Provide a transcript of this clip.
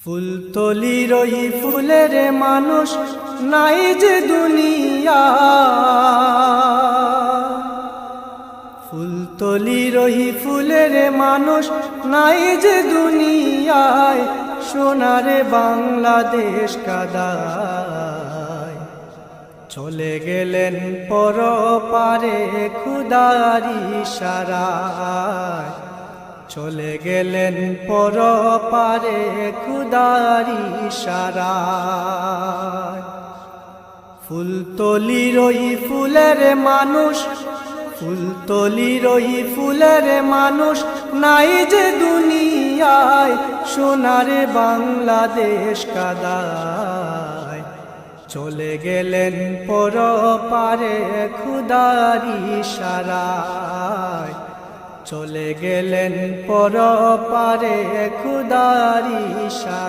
ফুলতলির ওই ফুলের মানুষ নাই যে দুনিয়া, ফুলতলির ওই ফুলের মানুষ নাই যে দুনিয়ায়, সোনারে বাংলাদেশ কাদায়। চলে গেলেন পরপারে খুদার ইশারায়, চলে গেলেন পরপারে খুদার ইশারায়। ফুলতলির ওই ফুলের মানুষ, ফুলতলির ওই ফুলের মানুষ নাই যে দুনিয়ায়, সোনারে বাংলাদেশ কাদায়। চলে গেলেন পরপারে খুদার ইশারায়, চলে গেলেন পরপারে খুদার ইশারায়।